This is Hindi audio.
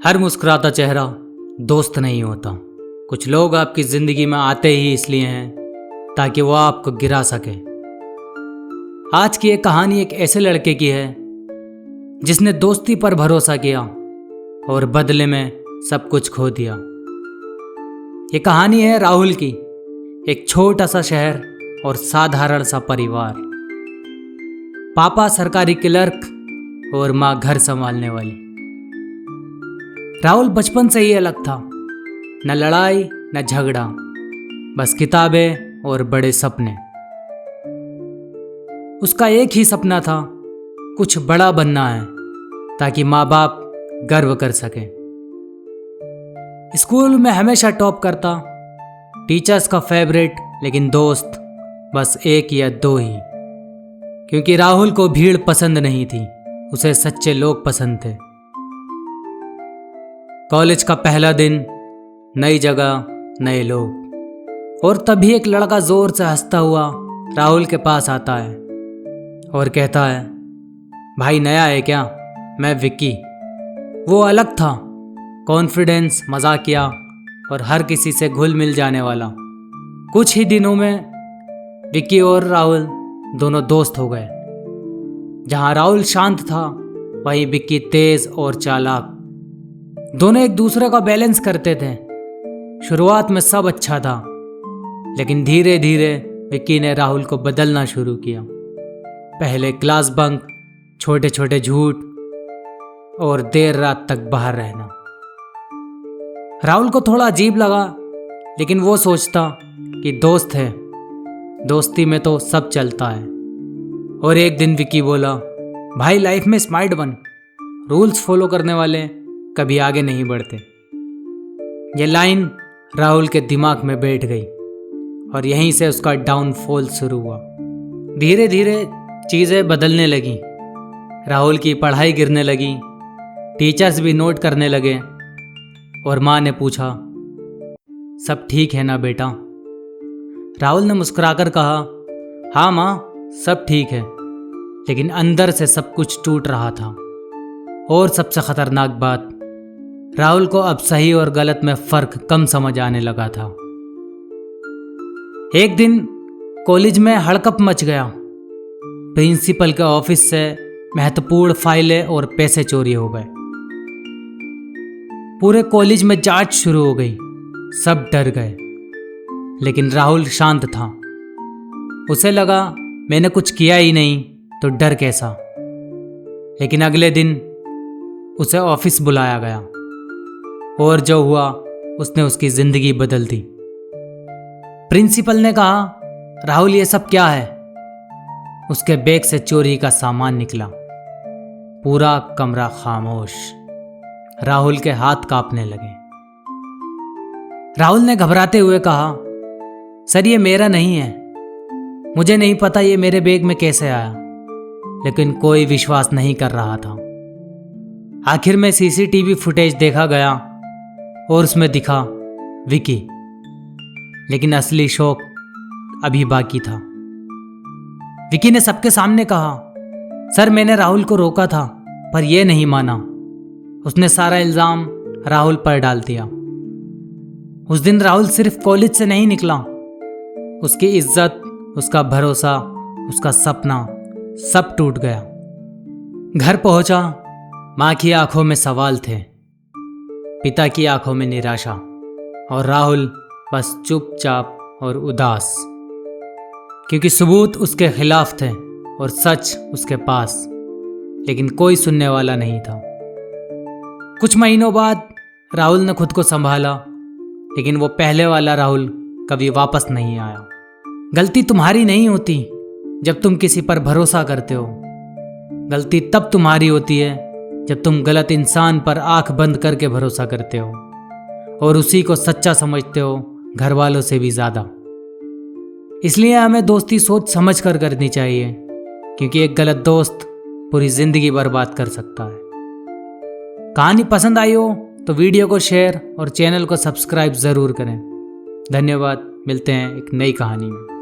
हर मुस्कुराता चेहरा दोस्त नहीं होता। कुछ लोग आपकी जिंदगी में आते ही इसलिए हैं ताकि वो आपको गिरा सके। आज की एक कहानी एक ऐसे लड़के की है जिसने दोस्ती पर भरोसा किया और बदले में सब कुछ खो दिया। ये कहानी है राहुल की, एक छोटा सा शहर और साधारण सा परिवार। पापा सरकारी क्लर्क और माँ घर संभालने वाली। राहुल बचपन से ही अलग था, न लड़ाई न झगड़ा, बस किताबें और बड़े सपने। उसका एक ही सपना था, कुछ बड़ा बनना है ताकि माँ बाप गर्व कर सकें। स्कूल में हमेशा टॉप करता, टीचर्स का फेवरेट, लेकिन दोस्त बस एक या दो ही। क्योंकि राहुल को भीड़ पसंद नहीं थी, उसे सच्चे लोग पसंद थे। कॉलेज का पहला दिन, नई जगह, नए लोग, और तभी एक लड़का जोर से हंसता हुआ राहुल के पास आता है और कहता है, भाई नया है क्या? मैं विक्की। वो अलग था, कॉन्फिडेंस, मजाकिया और हर किसी से घुल मिल जाने वाला। कुछ ही दिनों में विक्की और राहुल दोनों दोस्त हो गए। जहां राहुल शांत था, वहीं विक्की तेज और चालाक। दोनों एक दूसरे का बैलेंस करते थे। शुरुआत में सब अच्छा था, लेकिन धीरे धीरे विक्की ने राहुल को बदलना शुरू किया। पहले क्लास बंक, छोटे छोटे झूठ और देर रात तक बाहर रहना। राहुल को थोड़ा अजीब लगा, लेकिन वो सोचता कि दोस्त है, दोस्ती में तो सब चलता है। और एक दिन विक्की बोला, भाई लाइफ में स्मार्ट बन, रूल्स फॉलो करने वाले कभी आगे नहीं बढ़ते। ये लाइन राहुल के दिमाग में बैठ गई और यहीं से उसका डाउनफॉल शुरू हुआ। धीरे धीरे चीज़ें बदलने लगी। राहुल की पढ़ाई गिरने लगी, टीचर्स भी नोट करने लगे और माँ ने पूछा, सब ठीक है ना बेटा? राहुल ने मुस्कुराकर कहा, हाँ माँ, सब ठीक है। लेकिन अंदर से सब कुछ टूट रहा था। और सबसे खतरनाक बात, राहुल को अब सही और गलत में फर्क कम समझ आने लगा था। एक दिन कॉलेज में हड़कंप मच गया। प्रिंसिपल के ऑफिस से महत्वपूर्ण फाइलें और पैसे चोरी हो गए। पूरे कॉलेज में जांच शुरू हो गई। सब डर गए, लेकिन राहुल शांत था। उसे लगा मैंने कुछ किया ही नहीं तो डर कैसा। लेकिन अगले दिन उसे ऑफिस बुलाया गया और जो हुआ उसने उसकी जिंदगी बदल दी। प्रिंसिपल ने कहा, राहुल ये सब क्या है? उसके बैग से चोरी का सामान निकला। पूरा कमरा खामोश। राहुल के हाथ कांपने लगे। राहुल ने घबराते हुए कहा, सर ये मेरा नहीं है, मुझे नहीं पता ये मेरे बैग में कैसे आया। लेकिन कोई विश्वास नहीं कर रहा था। आखिर में सीसीटीवी फुटेज देखा गया और उसमें दिखा विकी। लेकिन असली शौक अभी बाकी था। विकी ने सबके सामने कहा, सर मैंने राहुल को रोका था, पर यह नहीं माना। उसने सारा इल्जाम राहुल पर डाल दिया। उस दिन राहुल सिर्फ कॉलेज से नहीं निकला, उसकी इज्जत, उसका भरोसा, उसका सपना सब टूट गया। घर पहुंचा, माँ की आंखों में सवाल थे, पिता की आंखों में निराशा, और राहुल बस चुपचाप और उदास। क्योंकि सबूत उसके खिलाफ थे और सच उसके पास, लेकिन कोई सुनने वाला नहीं था। कुछ महीनों बाद राहुल ने खुद को संभाला, लेकिन वो पहले वाला राहुल कभी वापस नहीं आया। गलती तुम्हारी नहीं होती जब तुम किसी पर भरोसा करते हो। गलती तब तुम्हारी होती है जब तुम गलत इंसान पर आंख बंद करके भरोसा करते हो और उसी को सच्चा समझते हो, घर वालों से भी ज्यादा। इसलिए हमें दोस्ती सोच समझ कर करनी चाहिए, क्योंकि एक गलत दोस्त पूरी जिंदगी बर्बाद कर सकता है। कहानी पसंद आई हो तो वीडियो को शेयर और चैनल को सब्सक्राइब जरूर करें। धन्यवाद। मिलते हैं एक नई कहानी में।